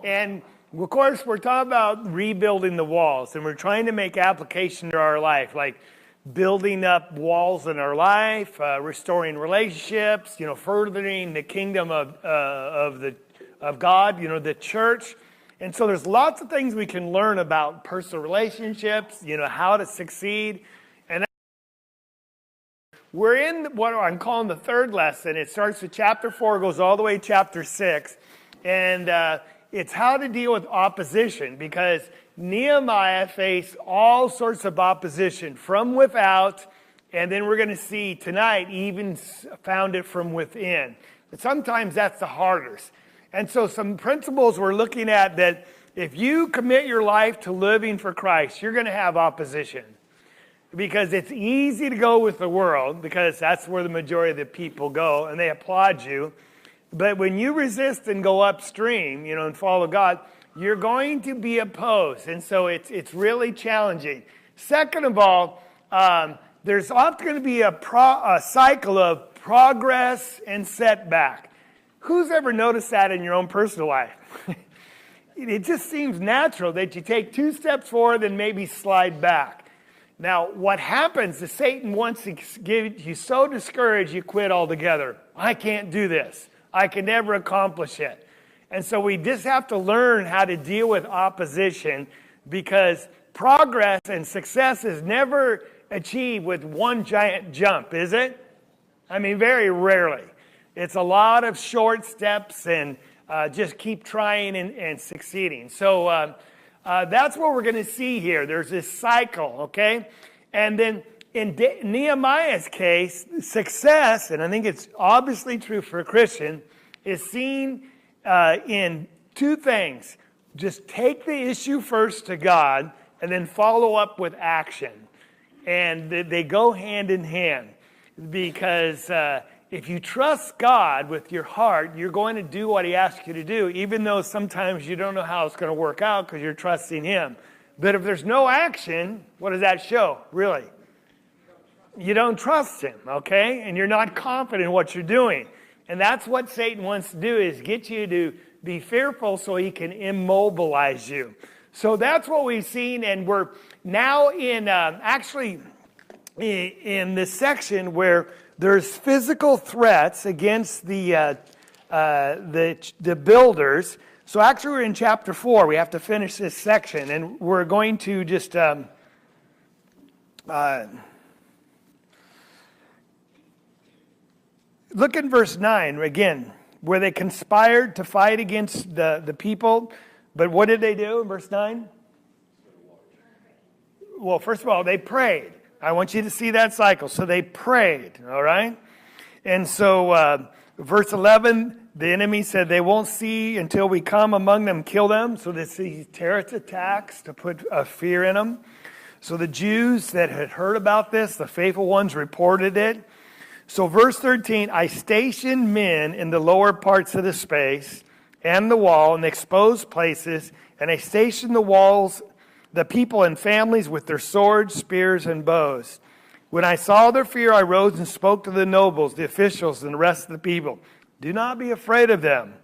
And of course, we're talking about rebuilding the walls, and we're trying to make application to our life, like building up walls in our life, restoring relationships, furthering the kingdom of God, the church. And so there's lots of things we can learn about personal relationships, how to succeed. And we're in what I'm calling the third lesson. It starts with chapter 4, goes all the way to chapter 6. And it's how to deal with opposition, because Nehemiah faced all sorts of opposition from without, and then we're going to see tonight even found it from within. But sometimes that's the hardest. And so some principles we're looking at, that if you commit your life to living for Christ, you're going to have opposition. Because it's easy to go with the world, because that's where the majority of the people go, and they applaud you. But when you resist and go upstream, and follow God, you're going to be opposed. And so it's really challenging. Second of all, there's often going to be a cycle of progress and setback. Who's ever noticed that in your own personal life? It just seems natural that you take 2 steps forward and maybe slide back. Now, what happens is Satan wants to get you so discouraged you quit altogether. I can't do this. I can never accomplish it. And so we just have to learn how to deal with opposition, because progress and success is never achieved with one giant jump, is it? I mean, very rarely. It's a lot of short steps and just keep trying and succeeding. So that's what we're going to see here. There's this cycle, okay? And then in Nehemiah's case, success, and I think it's obviously true for a Christian, is seen in 2 things. Just take the issue first to God, and then follow up with action. And they go hand in hand, because if you trust God with your heart, you're going to do what He asks you to do, even though sometimes you don't know how it's going to work out because you're trusting Him. But if there's no action, what does that show, really? You don't trust Him, okay? And you're not confident in what you're doing. And that's what Satan wants to do, is get you to be fearful so he can immobilize you. So that's what we've seen, and we're now in in this section where there's physical threats against the builders. So actually we're in chapter 4. We have to finish this section, and we're going to just look in verse 9 again, where they conspired to fight against the people. But what did they do in verse 9? Well, first of all, they prayed. I want you to see that cycle. So they prayed, all right? And so verse 11, the enemy said, they won't see until we come among them, kill them. So they see terrorist attacks to put fear in them. So the Jews that had heard about this, the faithful ones, reported it. So verse 13, I stationed men in the lower parts of the space and the wall in the exposed places, and I stationed the walls, the people and families with their swords, spears, and bows. When I saw their fear, I rose and spoke to the nobles, the officials, and the rest of the people. Do not be afraid of them.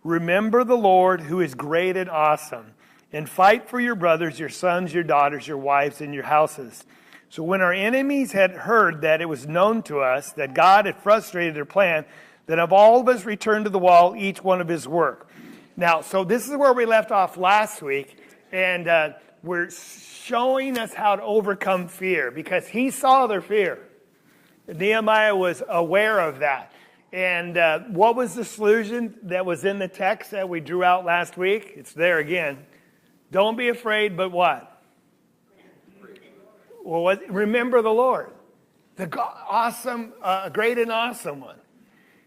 Remember the Lord, who is great and awesome, and fight for your brothers, your sons, your daughters, your wives, and your houses. So when our enemies had heard that it was known to us that God had frustrated their plan, then of all of us returned to the wall, each one of his work. Now, so this is where we left off last week, and we're showing us how to overcome fear, because he saw their fear. Nehemiah was aware of that. And what was the solution that was in the text that we drew out last week? It's there again. Don't be afraid, but what? Well, remember the Lord, the awesome, great and awesome one.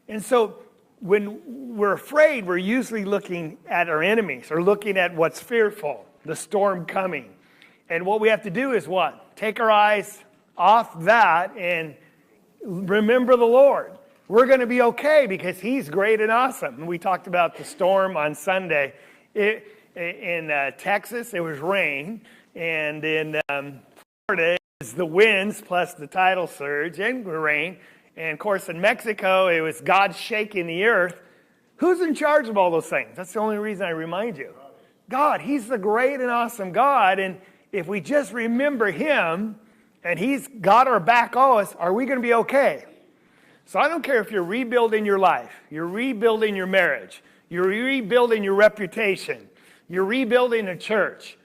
And so when we're afraid, we're usually looking at our enemies or looking at what's fearful, the storm coming. And what we have to do is what? Take our eyes off that and remember the Lord. We're going to be okay because he's great and awesome. And we talked about the storm on Sunday. In Texas, it was rain. And in Florida, it was the winds plus the tidal surge and the rain. And, of course, in Mexico, it was God shaking the earth. Who's in charge of all those things? That's the only reason I remind you. God. He's the great and awesome God. And if we just remember him and he's got our back always, are we going to be okay? So I don't care if you're rebuilding your life, you're rebuilding your marriage, you're rebuilding your reputation, you're rebuilding a church.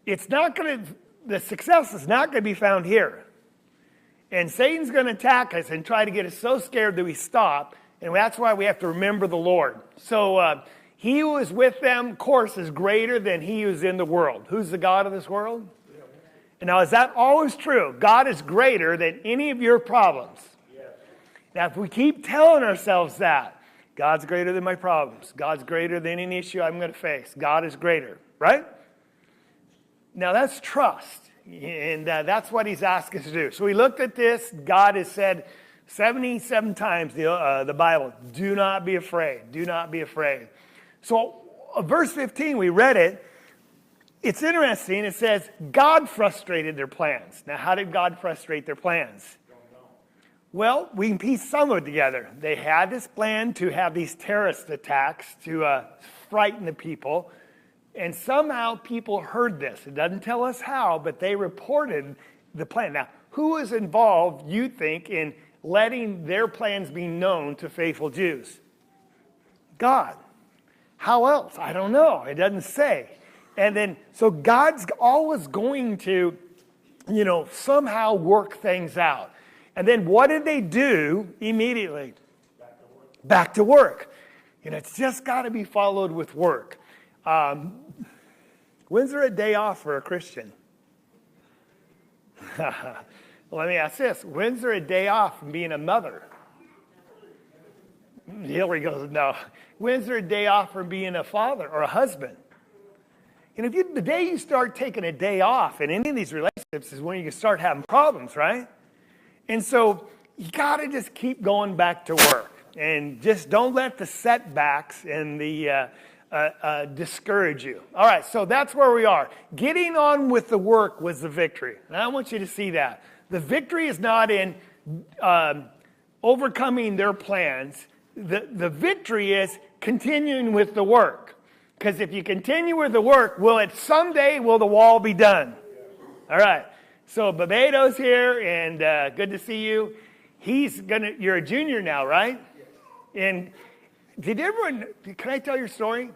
The success is not going to be found here. And Satan's going to attack us and try to get us so scared that we stop. And that's why we have to remember the Lord. So he who is with them, of course, is greater than he who is in the world. Who's the God of this world? And now, is that always true? God is greater than any of your problems. Now, if we keep telling ourselves that, God's greater than my problems. God's greater than any issue I'm going to face. God is greater, right? Now, that's trust. And that's what he's asked us to do. So we looked at this. God has said 77 times, the Bible, do not be afraid. Do not be afraid. So verse 15, we read it. It's interesting. It says, God frustrated their plans. Now, how did God frustrate their plans? Well, we can piece some of it together. They had this plan to have these terrorist attacks to frighten the people. And somehow people heard this. It doesn't tell us how, but they reported the plan. Now, who is involved, you think, in letting their plans be known to faithful Jews? God. How else? I don't know. It doesn't say. And then, so God's always going to, somehow work things out. And then what did they do immediately? Back to work. It's just got to be followed with work. When's there a day off for a Christian? Let me ask this. When's there a day off from being a mother? Hillary goes, no. When's there a day off from being a father or a husband? The day you start taking a day off in any of these relationships is when you can start having problems, right? And so you got to just keep going back to work. And just don't let the setbacks and the discourage you. All right, so that's where we are. Getting on with the work was the victory. And I want you to see that. The victory is not in overcoming their plans. The victory is continuing with the work. Because if you continue with the work, someday will the wall be done? All right. So Babedo's here, and good to see you. You're a junior now, right? And can I tell your story?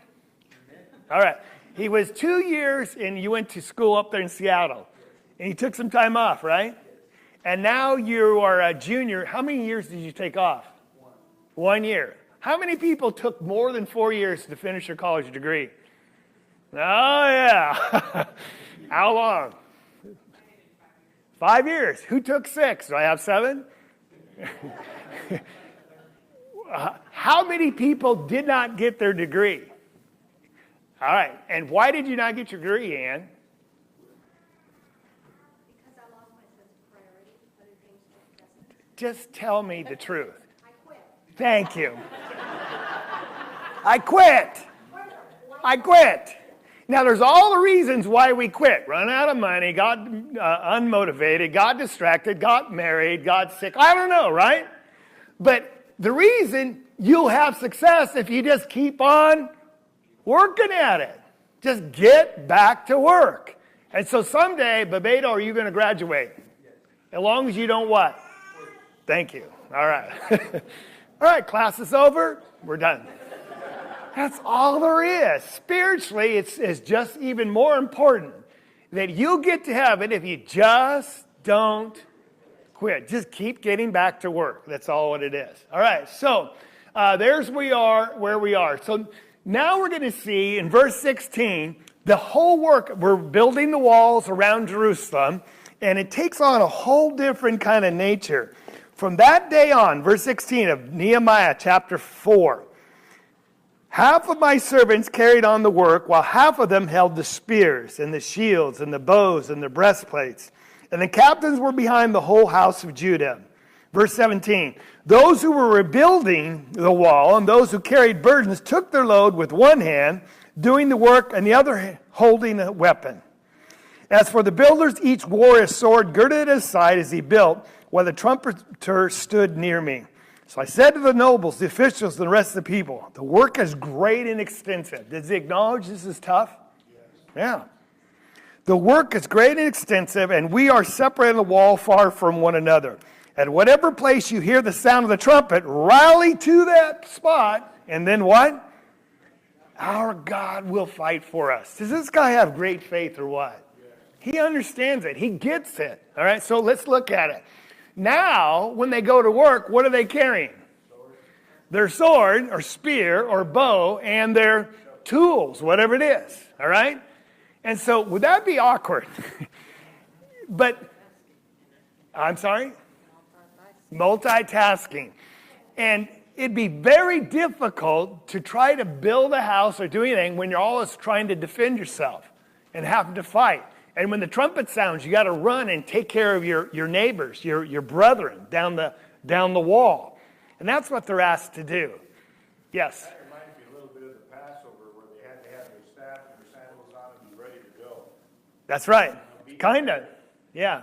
All right. He was 2 years, and you went to school up there in Seattle. And you took some time off, right? And now you are a junior. How many years did you take off? 1 year. How many people took more than 4 years to finish their college degree? Oh, yeah. How long? 5 years. Who took 6? Do I have 7? How many people did not get their degree? All right. And why did you not get your degree, Ann? Because I lost my sense of priority. Other things took precedence. Just tell me the truth. I quit. Thank you. I quit. Now, there's all the reasons why we quit. Run out of money, got unmotivated, got distracted, got married, got sick. I don't know, right? But the reason you'll have success if you just keep on working at it. Just get back to work. And so someday, Babedo, are you going to graduate? As long as you don't what? Thank you. All right. All right, class is over. We're done. That's all there is. Spiritually, it's just even more important that you get to heaven if you just don't quit. Just keep getting back to work. That's all what it is. All right, so there's where we are. So now we're going to see in verse 16, the whole work. We're building the walls around Jerusalem, and it takes on a whole different kind of nature. From that day on, verse 16 of Nehemiah Chapter 4, half of my servants carried on the work, while half of them held the spears and the shields and the bows and the breastplates. And the captains were behind the whole house of Judah. Verse 17, those who were rebuilding the wall and those who carried burdens took their load with one hand, doing the work, and the other holding a weapon. As for the builders, each wore a sword girded at his side as he built, while the trumpeter stood near me. So I said to the nobles, the officials, and the rest of the people, the work is great and extensive. Does he acknowledge this is tough? Yes. Yeah. The work is great and extensive, and we are separated on the wall far from one another. At whatever place you hear the sound of the trumpet, rally to that spot, and then what? Our God will fight for us. Does this guy have great faith or what? He understands it. He gets it. All right, so let's look at it. Now, when they go to work, what are they carrying? Their sword or spear or bow and their tools, whatever it is. All right? And so, would that be awkward? But, I'm sorry? Multitasking. And it'd be very difficult to try to build a house or do anything when you're always trying to defend yourself and have to fight. And when the trumpet sounds, you got to run and take care of your neighbors, your brethren down the wall. And that's what they're asked to do. Yes? That reminds me a little bit of the Passover where they had to have their staff and their sandals on and be ready to go. That's right. Kind of. Yeah.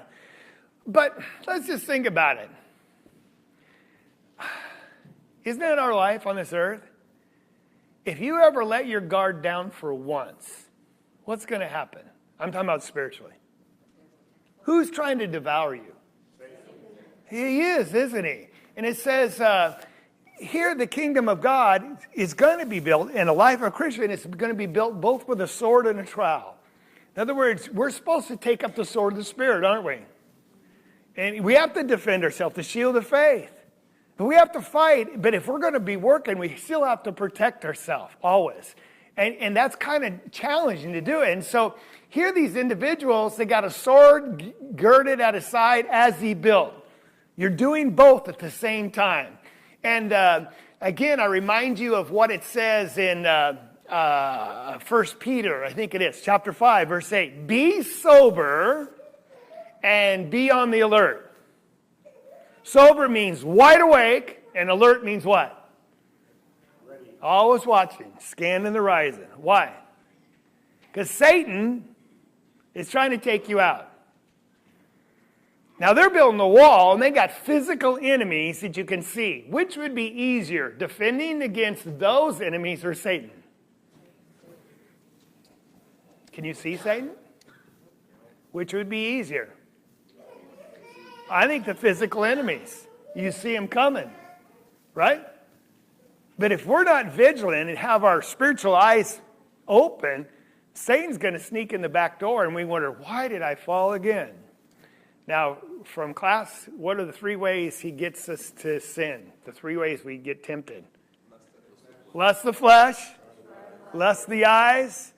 But let's just think about it. Isn't that our life on this earth? If you ever let your guard down for once, what's going to happen? I'm talking about spiritually. Who's trying to devour you? He is, isn't he? And it says, here the kingdom of God is going to be built, in the life of a Christian, it's going to be built both with a sword and a trowel. In other words, we're supposed to take up the sword of the Spirit, aren't we? And we have to defend ourselves, the shield of faith. And we have to fight, but if we're going to be working, we still have to protect ourselves, always. And that's kind of challenging to do it. And so here these individuals, they got a sword girded at his side as he built. You're doing both at the same time. And again, I remind you of what it says in 1 Peter, I think it is, chapter 5, verse 8. Be sober and be on the alert. Sober means wide awake, and alert means what? Always watching, scanning the horizon. Why? Because Satan is trying to take you out. Now, they're building a wall, and they got physical enemies that you can see. Which would be easier, defending against those enemies or Satan? Can you see Satan? Which would be easier? I think the physical enemies. You see them coming, right? But if we're not vigilant and have our spiritual eyes open, Satan's going to sneak in the back door and we wonder, why did I fall again? Now, from class, what are the 3 ways he gets us to sin? The 3 ways we get tempted. Lust of the flesh, lust of the eyes,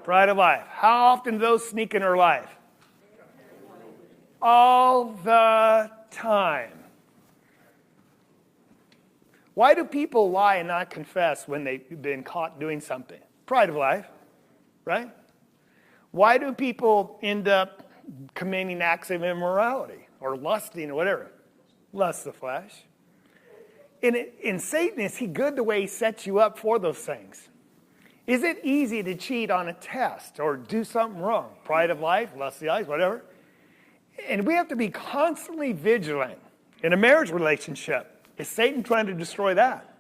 pride of life. How often do those sneak in our life? All the time. Why do people lie and not confess when they've been caught doing something? Pride of life, right? Why do people end up committing acts of immorality or lusting or whatever? Lust of the flesh. In Satan, is he good the way he sets you up for those things? Is it easy to cheat on a test or do something wrong? Pride of life, lust of the eyes, whatever. And we have to be constantly vigilant in a marriage relationship. Is Satan trying to destroy that?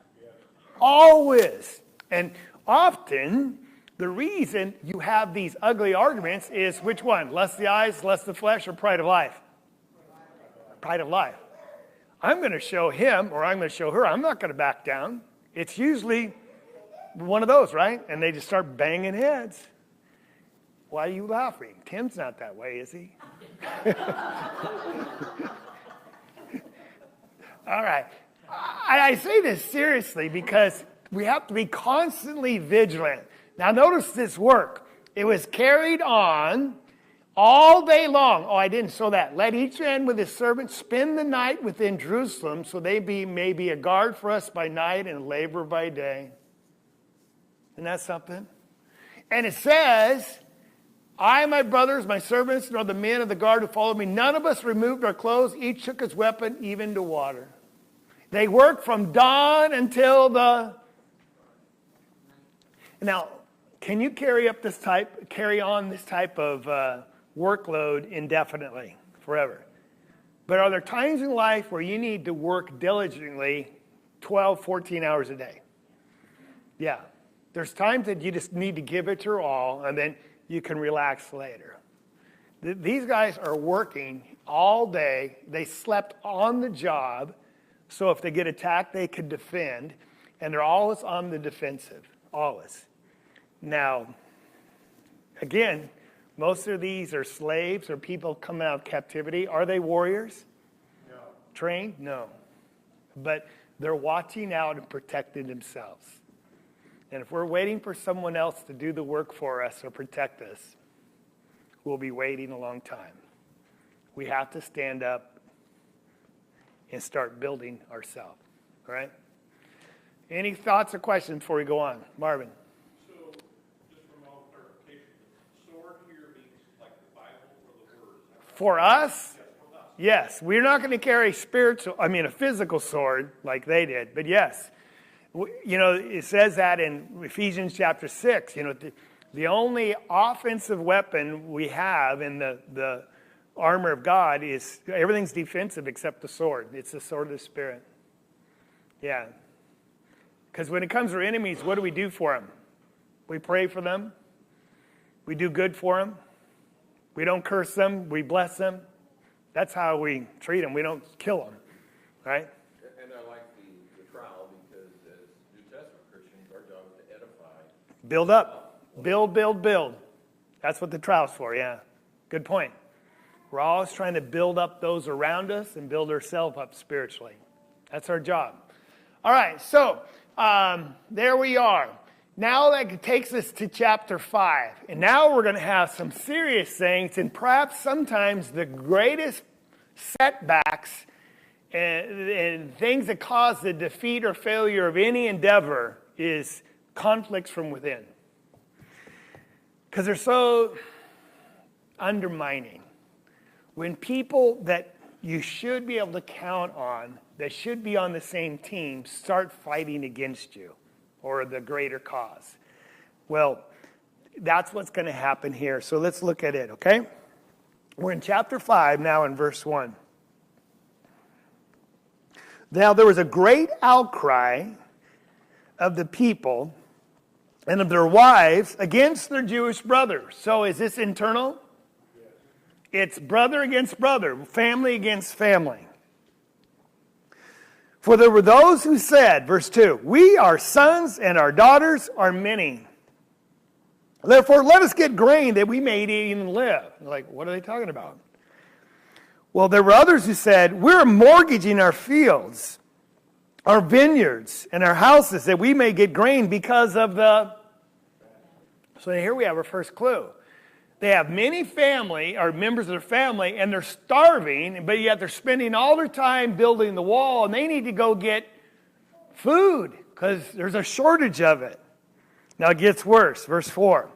Always. And often, the reason you have these ugly arguments is which one? Lust of the eyes, lust of the flesh, or pride of life? Pride of life. I'm going to show him or I'm going to show her. I'm not going to back down. It's usually one of those, right? And they just start banging heads. Why are you laughing? Tim's not that way, is he? All right. I say this seriously because we have to be constantly vigilant. Now notice this work. It was carried on all day long. Oh, I didn't show that. Let each man with his servant spend the night within Jerusalem, so they may be a guard for us by night and labor by day. Isn't that something? And it says, I, my brothers, my servants, nor the men of the guard who followed me, none of us removed our clothes. Each took his weapon, even to water. They worked from dawn until the... Now, can you carry on this type of workload indefinitely, forever? But are there times in life where you need to work diligently 12, 14 hours a day. Yeah. There's times that you just need to give it your all, and then you can relax later. These guys are working all day. They slept on the job, so if they get attacked, they could defend. And they're always on the defensive, always. Now, again, most of these are slaves or people coming out of captivity. Are they warriors? No. Trained? No. But they're watching out and protecting themselves. And if we're waiting for someone else to do the work for us or protect us, we'll be waiting a long time. We have to stand up and start building ourselves. All right? Any thoughts or questions before we go on? Marvin. So, just for my own clarification, sword here means like the Bible or the Word? Is that right? For us? Yes, for us. Yes. We're not going to carry a physical sword like they did. But yes. You know, it says that in Ephesians chapter 6. You know, the only offensive weapon we have in the armor of God is everything's defensive except the sword. It's the sword of the Spirit. Yeah. Because when it comes to our enemies, what do we do for them? We pray for them. We do good for them. We don't curse them. We bless them. That's how we treat them. We don't kill them. Right? And I like the trial because as New Testament Christians, our job is to edify. Build up. Build. That's what the trial's for, yeah. Good point. We're always trying to build up those around us and build ourselves up spiritually. That's our job. All right, so there we are. Now that takes us to chapter 5. And now we're going to have some serious things and perhaps sometimes the greatest setbacks and things that cause the defeat or failure of any endeavor is conflicts from within. Because they're so undermining. When people that you should be able to count on, that should be on the same team, start fighting against you or the greater cause. Well, that's what's going to happen here. So let's look at it, okay? We're in chapter 5 now in verse 1. Now there was a great outcry of the people and of their wives against their Jewish brothers. So is this internal? It's brother against brother, family against family. For there were those who said, verse 2, we, our sons and our daughters, are many. Therefore, let us get grain that we may eat and live. Like, what are they talking about? Well, there were others who said, we're mortgaging our fields, our vineyards, and our houses that we may get grain because of the... So here we have our first clue. They have many family, or members of their family, and they're starving, but yet they're spending all their time building the wall, and they need to go get food because there's a shortage of it. Now it gets worse. Verse 4.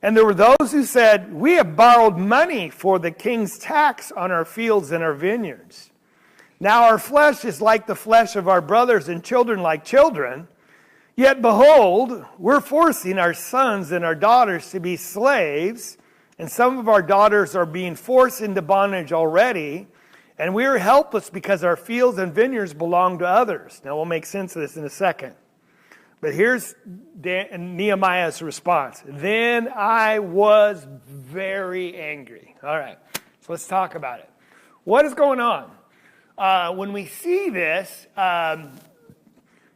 And there were those who said, we have borrowed money for the king's tax on our fields and our vineyards. Now our flesh is like the flesh of our brothers and children like children. Yet behold, we're forcing our sons and our daughters to be slaves, and some of our daughters are being forced into bondage already, and we are helpless because our fields and vineyards belong to others. Now we'll make sense of this in a second. But here's Nehemiah's response. Then I was very angry. All right, so let's talk about it. What is going on? When we see this,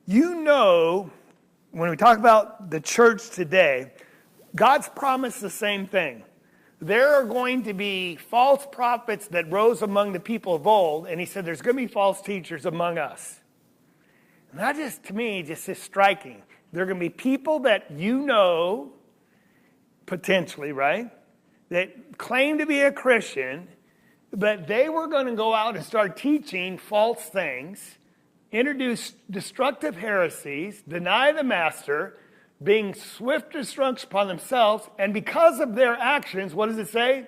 you know, when we talk about the church today, God's promised the same thing. There are going to be false prophets that rose among the people of old, and he said there's going to be false teachers among us. And that just, to me, just is striking. There are going to be people that you know, potentially, right, that claim to be a Christian, but they were going to go out and start teaching false things, introduce destructive heresies, deny the master, being swift destruction upon themselves, and because of their actions, what does it say?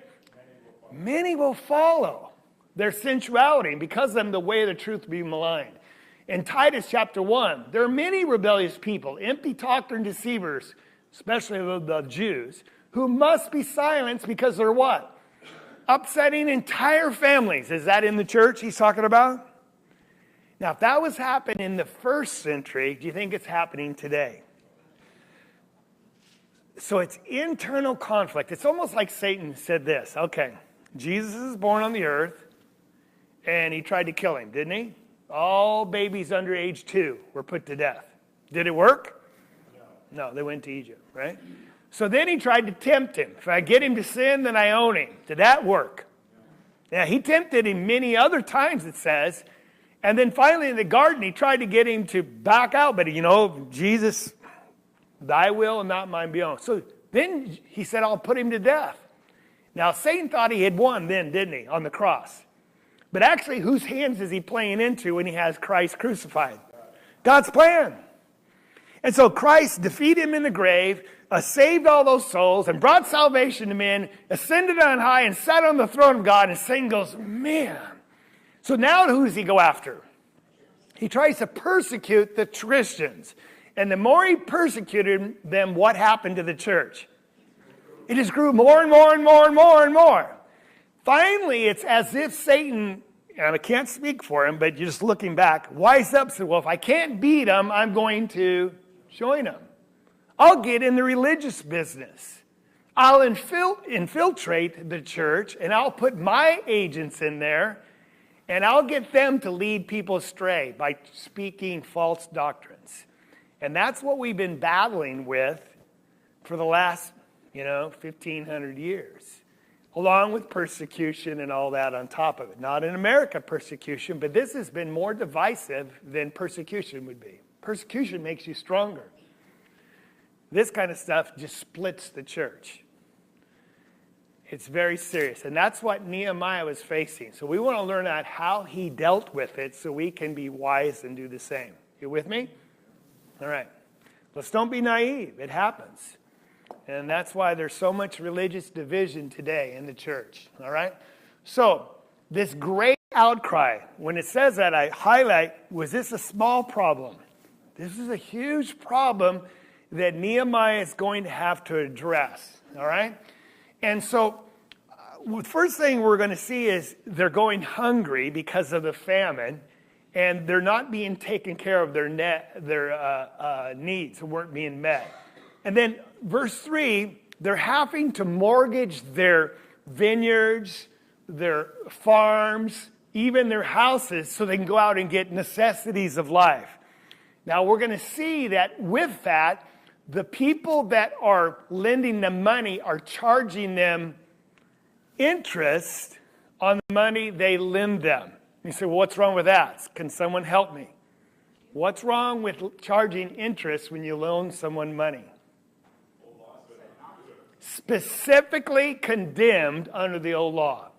Many will follow their sensuality, and because of them, the way of the truth will be maligned. In Titus chapter 1, there are many rebellious people, empty talkers and deceivers, especially the Jews, who must be silenced because they're what? Upsetting entire families. Is that in the church he's talking about? Now, if that was happening in the first century, do you think it's happening today? So it's internal conflict. It's almost like Satan said this. Okay, Jesus is born on the earth, and he tried to kill him, didn't he? All babies under age 2 were put to death. Did it work? No, they went to Egypt, right? So then he tried to tempt him. If I get him to sin, then I own him. Did that work? Yeah, he tempted him many other times, it says. And then finally in the garden, he tried to get him to back out. But, Jesus, thy will and not mine be done. So then he said, I'll put him to death. Now, Satan thought he had won then, didn't he, on the cross? But actually, whose hands is he playing into when he has Christ crucified? God's plan. And so Christ defeated him in the grave, saved all those souls, and brought salvation to men, ascended on high, and sat on the throne of God. And Satan goes, man. So now who does he go after? He tries to persecute the Christians. And the more he persecuted them, what happened to the church? It just grew more and more and more and more and more. Finally, it's as if Satan, and I can't speak for him, but you're just looking back, wised up and said, well, if I can't beat him, I'm going to join him. I'll get in the religious business. I'll infiltrate the church, and I'll put my agents in there, and I'll get them to lead people astray by speaking false doctrines. And that's what we've been battling with for the last, 1,500 years, along with persecution and all that on top of it. Not in America, persecution, but this has been more divisive than persecution would be. Persecution makes you stronger. This kind of stuff just splits the church. It's very serious. And that's what Nehemiah was facing. So we want to learn out how he dealt with it so we can be wise and do the same. You with me? All right. Let's don't be naive. It happens. And that's why there's so much religious division today in the church. All right? So this great outcry, when it says that, I highlight, was this a small problem? This is a huge problem that Nehemiah is going to have to address. All right? And so the first thing we're going to see is they're going hungry because of the famine, and they're not being taken care of. Their needs weren't being met. And then verse 3, they're having to mortgage their vineyards, their farms, even their houses so they can go out and get necessities of life. Now we're going to see that with that, the people that are lending them money are charging them interest on the money they lend them. You say, well, what's wrong with that? Can someone help me? What's wrong with charging interest when you loan someone money? Specifically condemned under the old law.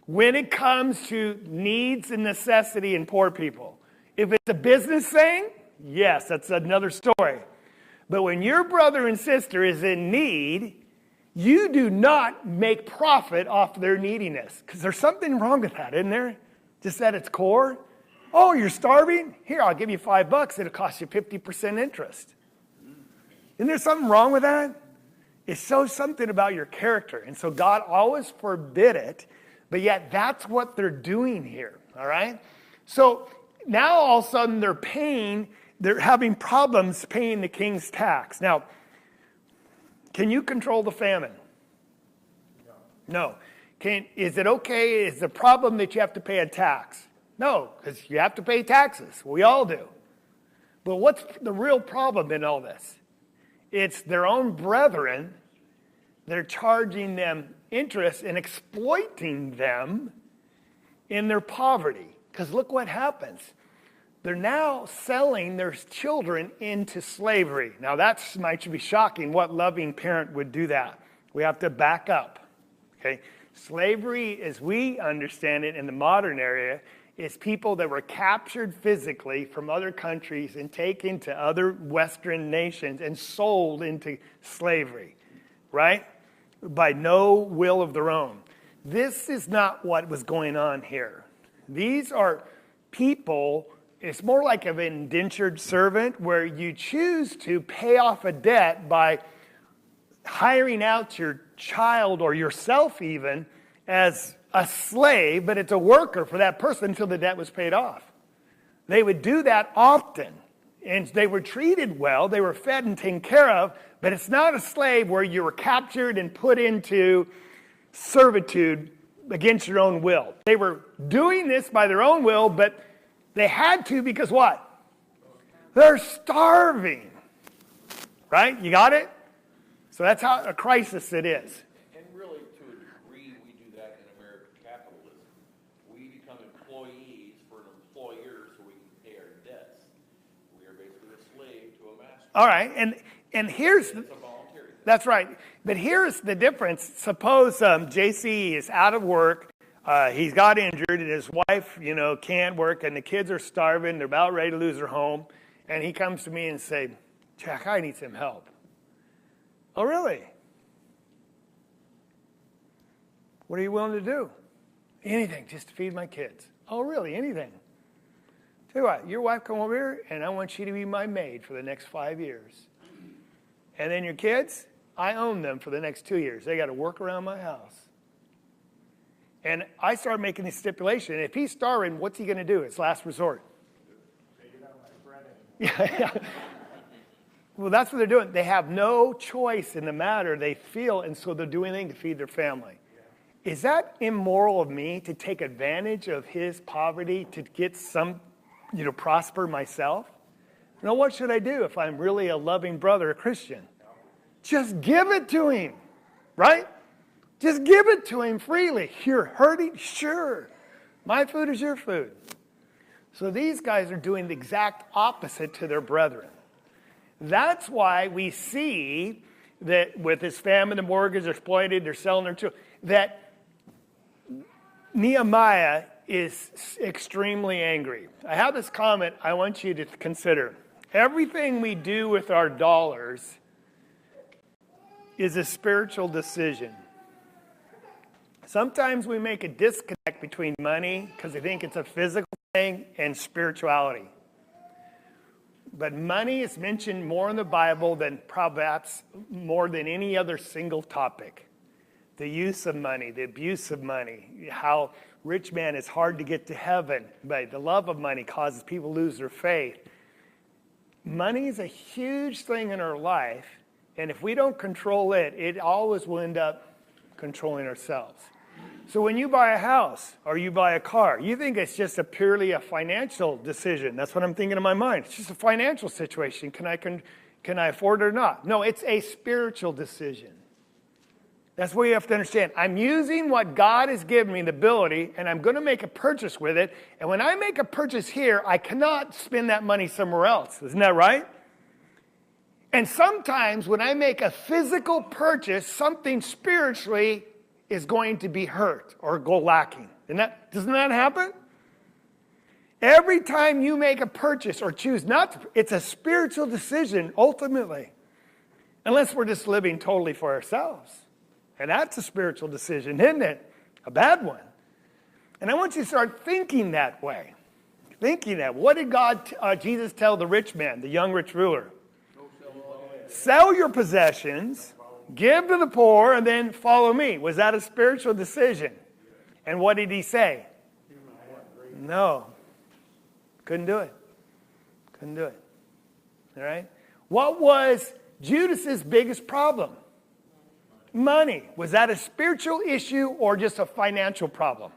When it comes to needs and necessity in poor people. If it's a business thing, yes, that's another story. But when your brother and sister is in need, you do not make profit off their neediness. Because there's something wrong with that, isn't there? Just at its core. Oh, you're starving? Here, I'll give you $5. It'll cost you 50% interest. Isn't there something wrong with that? It shows something about your character. And so God always forbid it, but yet that's what they're doing here, all right? So now all of a sudden they're having problems paying the king's tax. Now, can you control the famine? No. Is it okay? Is the problem that you have to pay a tax? No, because you have to pay taxes. We all do. But what's the real problem in all this? It's their own brethren. They're charging them interest and exploiting them in their poverty. Because look what happens. They're now selling their children into slavery. Now that might be shocking. What loving parent would do that? We have to back up. Okay, slavery, as we understand it in the modern area, is people that were captured physically from other countries and taken to other Western nations and sold into slavery, right? By no will of their own. This is not what was going on here. These are people, it's more like an indentured servant where you choose to pay off a debt by hiring out your child or yourself even as a slave, but it's a worker for that person until the debt was paid off. They would do that often. And they were treated well. They were fed and taken care of. But it's not a slave where you were captured and put into servitude against your own will. They were doing this by their own will, but they had to because what? They're starving. Right? You got it? So that's how a crisis it is. And really, to a degree, we do that in American capitalism. We become employees for an employer so we can pay our debts. We are basically a slave to a master. All right, and here's... It's a voluntary thing. That's right. But here's the difference. Suppose JC is out of work. He's got injured, and his wife, can't work, and the kids are starving. They're about ready to lose their home. And he comes to me and say, Jack, I need some help. Oh, really? What are you willing to do? Anything, just to feed my kids. Oh, really? Anything? Tell you what, your wife come over here, and I want you to be my maid for the next 5 years. And then your kids, I own them for the next 2 years. They got to work around my house. And I start making this stipulation. If he's starving, what's he going to do? It's last resort. Yeah. Well, that's what they're doing. They have no choice in the matter. They feel, and so they'll do anything to feed their family. Yeah. Is that immoral of me to take advantage of his poverty to get some, prosper myself? Now, what should I do if I'm really a loving brother, a Christian? Just give it to him, right? Just give it to him freely. You're hurting? Sure. My food is your food. So these guys are doing the exact opposite to their brethren. That's why we see that with his famine, the mortgage, they're exploited, they're selling their children, that Nehemiah is extremely angry. I have this comment I want you to consider. Everything we do with our dollars is a spiritual decision. Sometimes we make a disconnect between money because we think it's a physical thing and spirituality. But money is mentioned more in the Bible than perhaps more than any other single topic. The use of money, the abuse of money, how rich man is hard to get to heaven, but the love of money causes people to lose their faith. Money is a huge thing in our life, and if we don't control it, it always will end up controlling ourselves. So when you buy a house or you buy a car, you think it's just purely a financial decision. That's what I'm thinking in my mind. It's just a financial situation. Can I afford it or not? No, it's a spiritual decision. That's what you have to understand. I'm using what God has given me, the ability, and I'm going to make a purchase with it. And when I make a purchase here, I cannot spend that money somewhere else. Isn't that right? And sometimes when I make a physical purchase, something spiritually is going to be hurt or go lacking. Doesn't that happen? Every time you make a purchase or choose not to, it's a spiritual decision ultimately. Unless we're just living totally for ourselves. And that's a spiritual decision, isn't it? A bad one. And I want you to start thinking that way. Thinking that. What did Jesus tell the rich man, the young rich ruler? Sell your possessions, give to the poor, and then follow me. Was that a spiritual decision? And what did he say? No. Couldn't do it. Couldn't do it. All right? What was Judas's biggest problem? Money. Was that a spiritual issue or just a financial problem?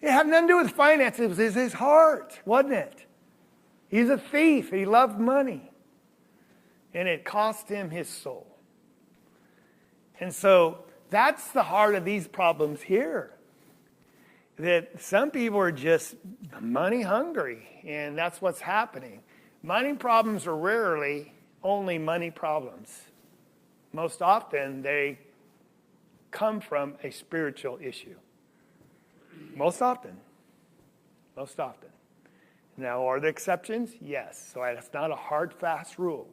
It had nothing to do with finances. It was his heart, wasn't it? He's a thief. He loved money. And it cost him his soul. And so that's the heart of these problems here. That some people are just money hungry, and that's what's happening. Money problems are rarely only money problems. Most often, they come from a spiritual issue. Most often. Most often. Now, are there exceptions? Yes. So that's not a hard, fast rule.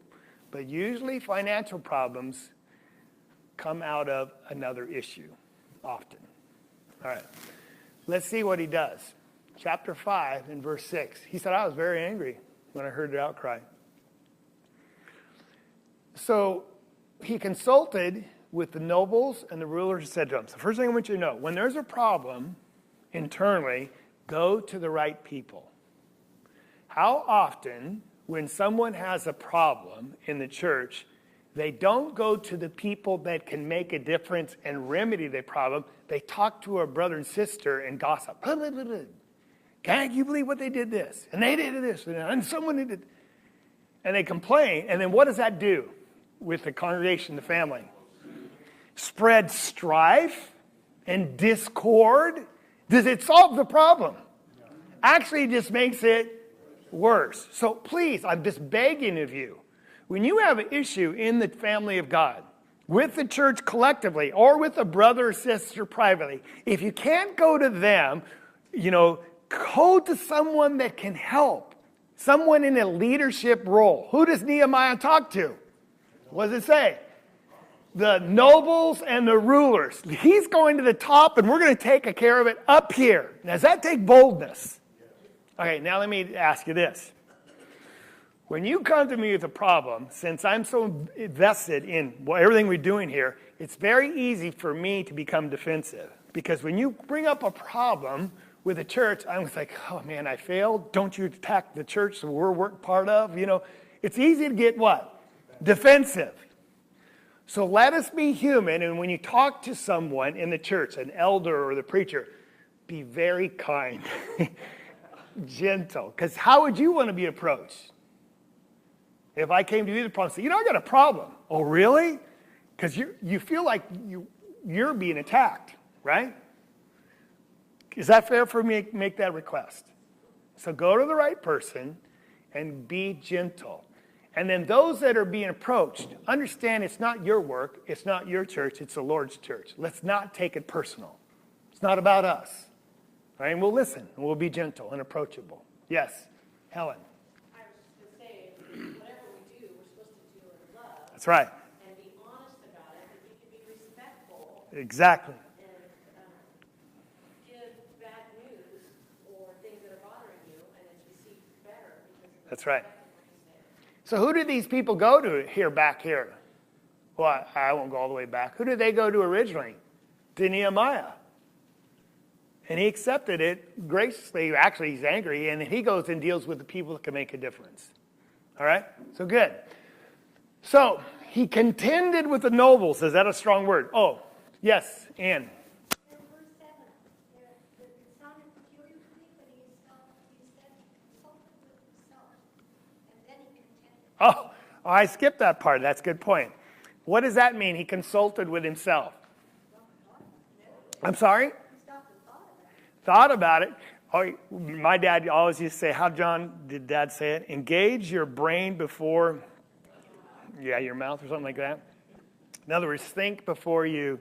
But usually financial problems come out of another issue, often. All right. Let's see what he does. Chapter 5 and verse 6. He said, I was very angry when I heard the outcry. So he consulted with the nobles and the rulers and said to them, so first thing I want you to know, when there's a problem internally, go to the right people. How often, when someone has a problem in the church, they don't go to the people that can make a difference and remedy the problem. They talk to a brother and sister and gossip. Blah, blah, blah, blah. Can't you believe what they did this? And they did this. And someone did. And they complain. And then what does that do with the congregation, the family? Spread strife and discord. Does it solve the problem? Actually, it just makes it worse. So please, I'm just begging of you, when you have an issue in the family of God, with the church collectively, or with a brother or sister privately, if you can't go to them, go to someone that can help. Someone in a leadership role. Who does Nehemiah talk to? What does it say? The nobles and the rulers. He's going to the top, and we're going to take care of it up here. Now, does that take boldness? Okay, now let me ask you this. When you come to me with a problem, since I'm so invested in everything we're doing here, it's very easy for me to become defensive. Because when you bring up a problem with a church, I'm like, oh man, I failed. Don't you attack the church that we're part of? It's easy to get what? Defensive. So let us be human, and when you talk to someone in the church, an elder or the preacher, be very kind, gentle. Because how would you want to be approached? If I came to you with a problem, say, I got a problem. Oh, really? Because you feel like you're being attacked, right? Is that fair for me to make that request? So go to the right person and be gentle. And then those that are being approached, understand it's not your work, it's not your church, it's the Lord's church. Let's not take it personal. It's not about us. All right? And we'll listen, and we'll be gentle and approachable. Yes, Helen. I was just going to say, whatever we do, we're supposed to do it in love. That's right. And be honest about it, but you can be respectful. Exactly. And give bad news or things that are bothering you, and it's received better. That's right. So who did these people go to back here? Well, I won't go all the way back. Who did they go to originally? To Nehemiah. And he accepted it graciously. Actually, he's angry, and he goes and deals with the people that can make a difference. All right? So good. So he contended with the nobles. Is that a strong word? Oh, yes, Ann. In verse 7, it sounded peculiar to me, but he said consulted with himself, and then he contended. Oh, I skipped that part. That's a good point. What does that mean? He consulted with himself. I'm sorry? Thought about it. Oh, my dad always used to say, how John did Dad say it? Engage your brain before, your mouth or something like that. In other words, think before you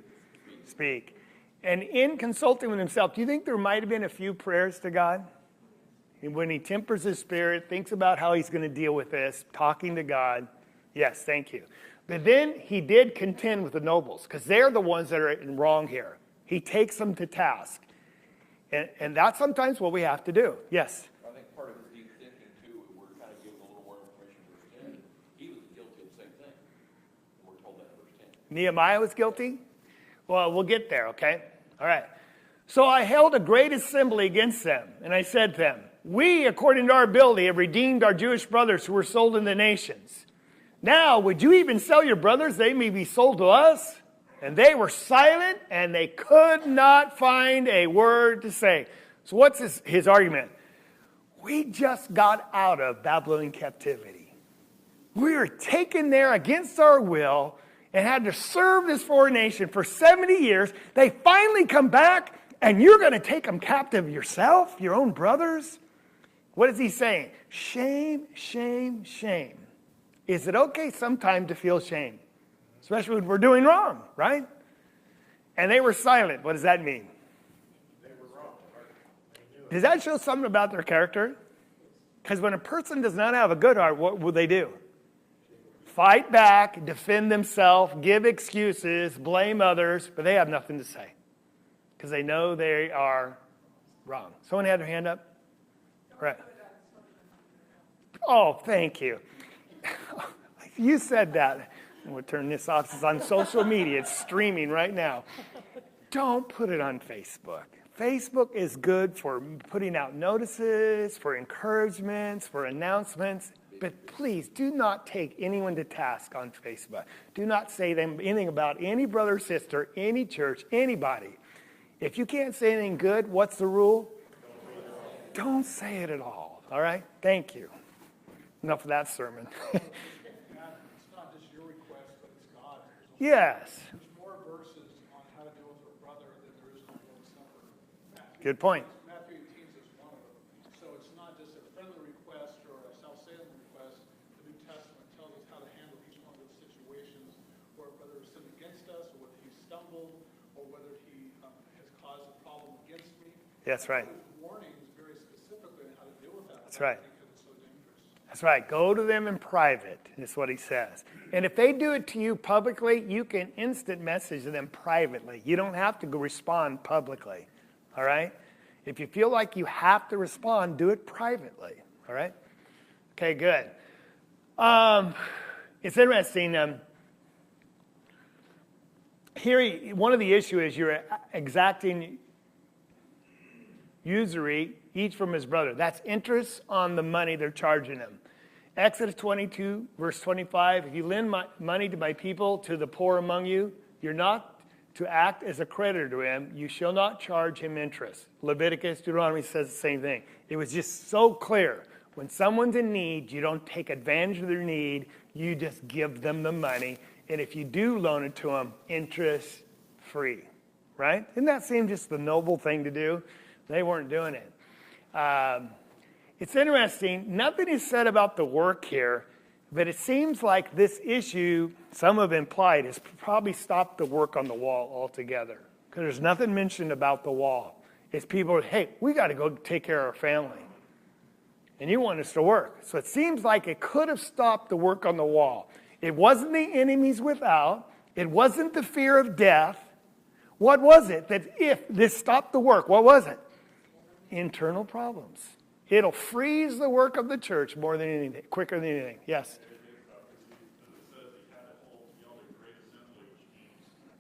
speak. And in consulting with himself, do you think there might have been a few prayers to God? And when he tempers his spirit, thinks about how he's going to deal with this, talking to God. Yes, thank you. But then he did contend with the nobles, because they're the ones that are in wrong here. He takes them to task. And that's sometimes what we have to do. Yes? I think part of his deep thinking, too, we're kind of given a little more information in verse 10. He was guilty of the same thing. And we're told that in verse 10. Nehemiah was guilty? Well, we'll get there, okay? All right. So I held a great assembly against them, and I said to them, we, according to our ability, have redeemed our Jewish brothers who were sold in the nations. Now, would you even sell your brothers? They may be sold to us. And they were silent, and they could not find a word to say. So what's his argument? We just got out of Babylonian captivity. We were taken there against our will and had to serve this foreign nation for 70 years. They finally come back, and you're going to take them captive yourself, your own brothers? What is he saying? Shame, shame, shame. Is it okay sometime to feel shame? Especially when we're doing wrong, right? And they were silent. What does that mean? They were wrong. Does that show something about their character? Because when a person does not have a good heart, what will they do? Fight back, defend themselves, give excuses, blame others, but they have nothing to say. Because they know they are wrong. Someone had their hand up? Right. Oh, thank you. You said that. We'll turn this off. It's on social media. It's streaming right now. Don't put it on Facebook. Facebook is good for putting out notices, for encouragements, for announcements, but please do not take anyone to task on Facebook. Do not say them anything about any brother or sister, any church, anybody. If you can't say anything good, what's the rule? Don't say it at all. All right? Thank you. Enough of that sermon. It's not just your request, but it's God's. Yes. There's more verses on how to deal with your brother than there is on Lord's Supper. Good point. Matthew 18 is one of them. So it's not just a friendly request or a South Salem request. The New Testament tells us how to handle each one of those situations, or whether it's sinned against us, or whether he stumbled, or whether he has caused a problem against me. That's right. There's warnings very specifically on how to deal with that. That's right. Because it's so dangerous. That's right. Go to them in private, is what he says. And if they do it to you publicly, you can instant message them privately. You don't have to go respond publicly. All right? If you feel like you have to respond, do it privately. All right? Okay, good. It's interesting. Here, one of the issues is you're exacting usury, each from his brother. That's interest on the money they're charging him. Exodus 22, verse 25, if you lend money to my people, to the poor among you, you're not to act as a creditor to him. You shall not charge him interest. Leviticus, Deuteronomy says the same thing. It was just so clear. When someone's in need, you don't take advantage of their need. You just give them the money. And if you do loan it to them, interest free. Right? Doesn't that seem just the noble thing to do? They weren't doing it. It's interesting. Nothing is said about the work here, but it seems like this issue, some have implied, has probably stopped the work on the wall altogether. Because there's nothing mentioned about the wall. It's people, hey, we got to go take care of our family. And you want us to work. So it seems like it could have stopped the work on the wall. It wasn't the enemies without. It wasn't the fear of death. What was it that if this stopped the work, what was it? Internal problems. It'll freeze the work of the church more than anything, quicker than anything. Yes?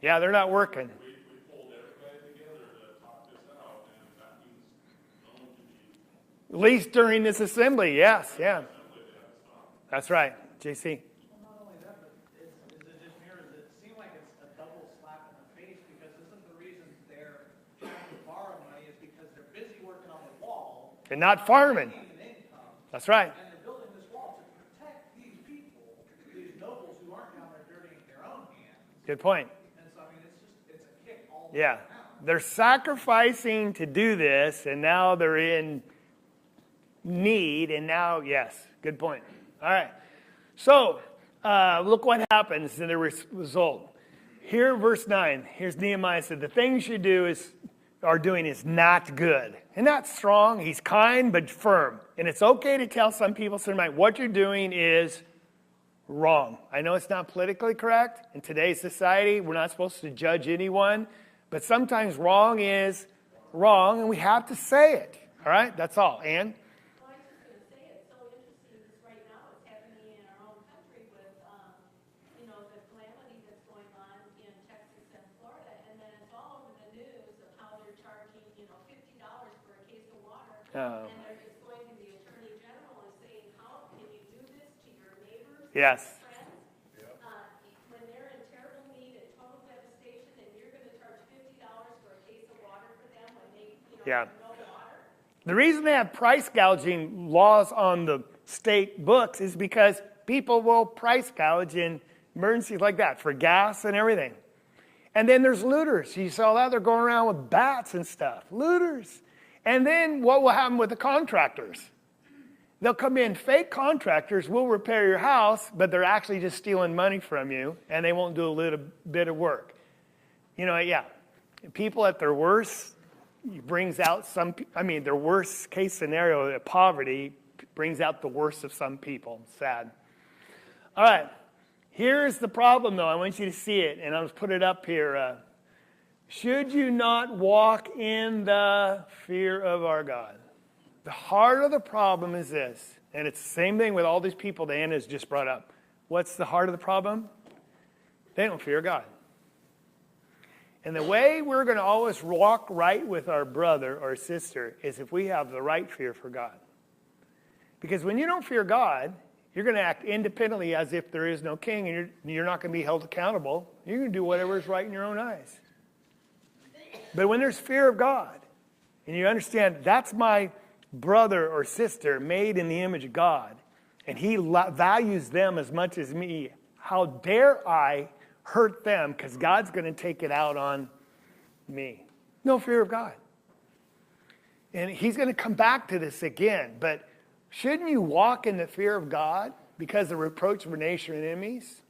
Yeah, they're not working. We pulled everybody together to talk this out, and that means no one can be. At least during this assembly, yes, yeah. That's right. JC? Not only that, but is it just here, does it seem like it's a double slap in the face? Because isn't the reason they're trying to borrow money is because they're busy working on the wall. And not farming. Making an income, That's right. and they're building this wall to protect these people, these nobles who aren't down there dirtying their own hands. Good point. And so, I mean, it's a kick all the Yeah. way around. They're sacrificing to do this, and now they're in need, and now, yes, good point. All right. So, look what happens in the result. Here, verse 9, here's Nehemiah said, the things you are doing is not good. And not strong, he's kind but firm. And it's okay to tell some people, what you're doing is wrong. I know it's not politically correct. In today's society, we're not supposed to judge anyone. But sometimes wrong is wrong, and we have to say it. All right? That's all. Ann? Well, I was just going to say, it's so interesting because right now it's happening in our own country with, the calamity that's going on in Texas and Florida. And then it's all over the news of how they're charging, $50 for a case of water. Oh. And they're just going to the Attorney General and saying, how can you do this to your neighbors? Yes. Friends? When they're in terrible need and total devastation, and you're going to charge $50 for a case of water for them when they, Yeah. have no water? The reason they have price gouging laws on the state books is because people will price gouge in emergencies like that for gas and everything. And then there's looters. You saw that? They're going around with bats and stuff. Looters. And then what will happen with the contractors? They'll come in, fake contractors will repair your house, but they're actually just stealing money from you, and they won't do a little bit of work. People at their worst brings out their worst case scenario, poverty, brings out the worst of some people. Sad. All right. Here's the problem, though. I want you to see it, and I'll just put it up here. Should you not walk in the fear of our God? The heart of the problem is this, and it's the same thing with all these people that Anna has just brought up. What's the heart of the problem? They don't fear God. And the way we're going to always walk right with our brother or sister is if we have the right fear for God. Because when you don't fear God, you're going to act independently as if there is no king, and you're not going to be held accountable. You're going to do whatever is right in your own eyes. But when there's fear of God, and you understand that's my brother or sister made in the image of God, and he values them as much as me, how dare I hurt them because God's going to take it out on me. No fear of God. And he's going to come back to this again, but shouldn't you walk in the fear of God because of the reproach of our nation and enemies?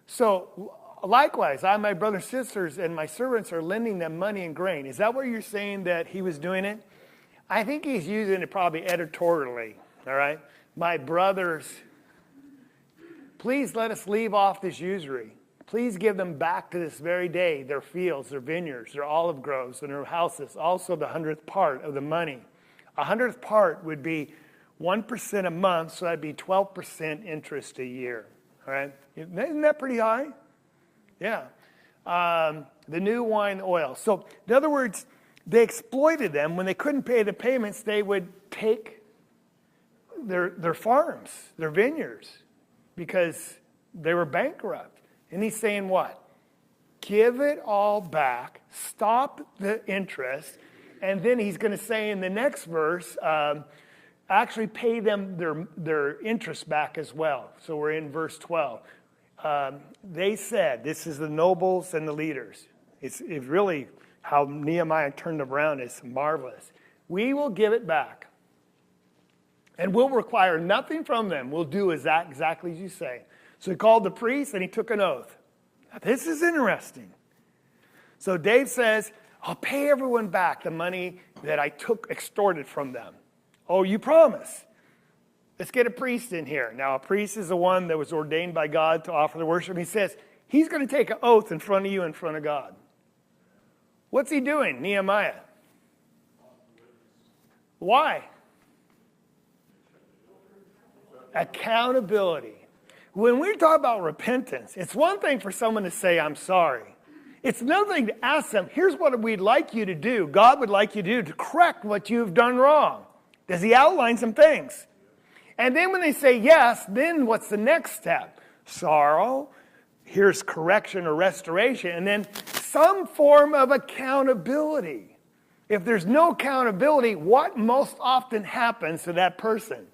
So, likewise, I, my brothers and sisters, and my servants are lending them money and grain. Is that what you're saying that he was doing it? I think he's using it probably editorially, all right? My brothers, please let us leave off this usury. Please give them back to this very day their fields, their vineyards, their olive groves, and their houses, also the 100th part of the money. 100th part would be 1% a month, so that'd be 12% interest a year. All right? Isn't that pretty high? Yeah. The new wine oil. So, in other words, they exploited them. When they couldn't pay the payments, they would take their farms, their vineyards, because they were bankrupt. And he's saying what? Give it all back, stop the interest, and then he's going to say in the next verse, actually pay them their interest back as well. So we're in verse 12. They said, this is the nobles and the leaders. It's really how Nehemiah turned them around is marvelous. We will give it back. And we'll require nothing from them. We'll do exactly as you say. So he called the priest and he took an oath. Now, this is interesting. So Dave says, I'll pay everyone back the money that I extorted from them. Oh, you promise? Let's get a priest in here. Now, a priest is the one that was ordained by God to offer the worship. And he says, he's going to take an oath in front of you, in front of God. What's he doing, Nehemiah? Why? Accountability. When we talk about repentance, it's one thing for someone to say, I'm sorry. It's another thing to ask them, here's what we'd like you to do. God would like you to do to correct what you've done wrong. Does he outline some things? And then when they say yes, then what's the next step? Sorrow. Here's correction or restoration. And then some form of accountability. If there's no accountability, what most often happens to that person?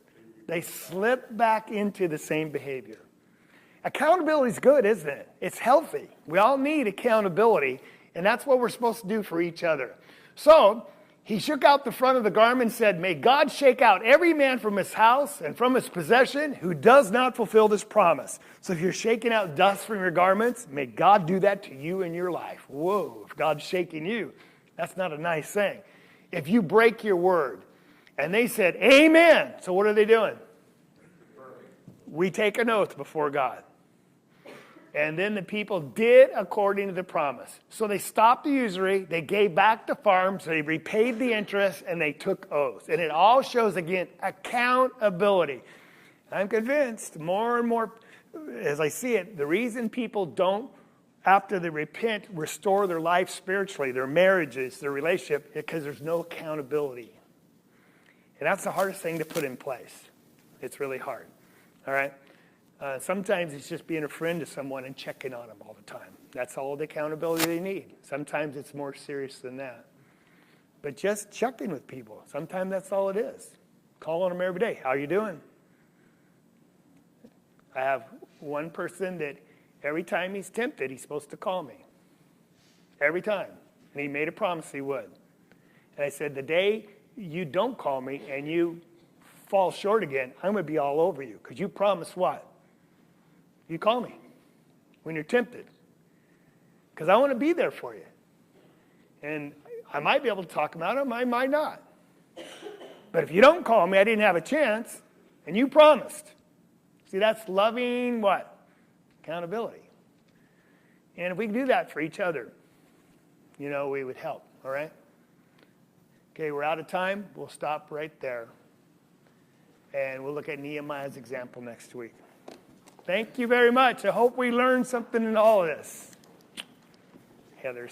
They slip back into the same behavior. Accountability is good, isn't it? It's healthy. We all need accountability, and that's what we're supposed to do for each other. So he shook out the front of the garment and said, may God shake out every man from his house and from his possession who does not fulfill this promise. So if you're shaking out dust from your garments, may God do that to you in your life. Whoa, if God's shaking you, that's not a nice thing. If you break your word, and they said, amen. So what are they doing? We take an oath before God. And then the people did according to the promise. So they stopped the usury, they gave back the farms, they repaid the interest, and they took oaths. And it all shows, again, accountability. I'm convinced more and more, as I see it, the reason people don't, after they repent, restore their life spiritually, their marriages, their relationship, because there's no accountability. And that's the hardest thing to put in place. It's really hard. All right? Sometimes it's just being a friend to someone and checking on them all the time. That's all the accountability they need. Sometimes it's more serious than that. But just checking with people. Sometimes that's all it is. Call on them every day. How are you doing? I have one person that every time he's tempted, he's supposed to call me. Every time. And he made a promise he would. And I said, the day you don't call me and you fall short again, I'm going to be all over you. Because you promised what? You call me when you're tempted. Because I want to be there for you. And I might be able to talk about it, I might not. But if you don't call me, I didn't have a chance, and you promised. See, that's loving what? Accountability. And if we can do that for each other, we would help, all right? Okay, we're out of time. We'll stop right there. And we'll look at Nehemiah's example next week. Thank you very much. I hope we learned something in all of this. Heather.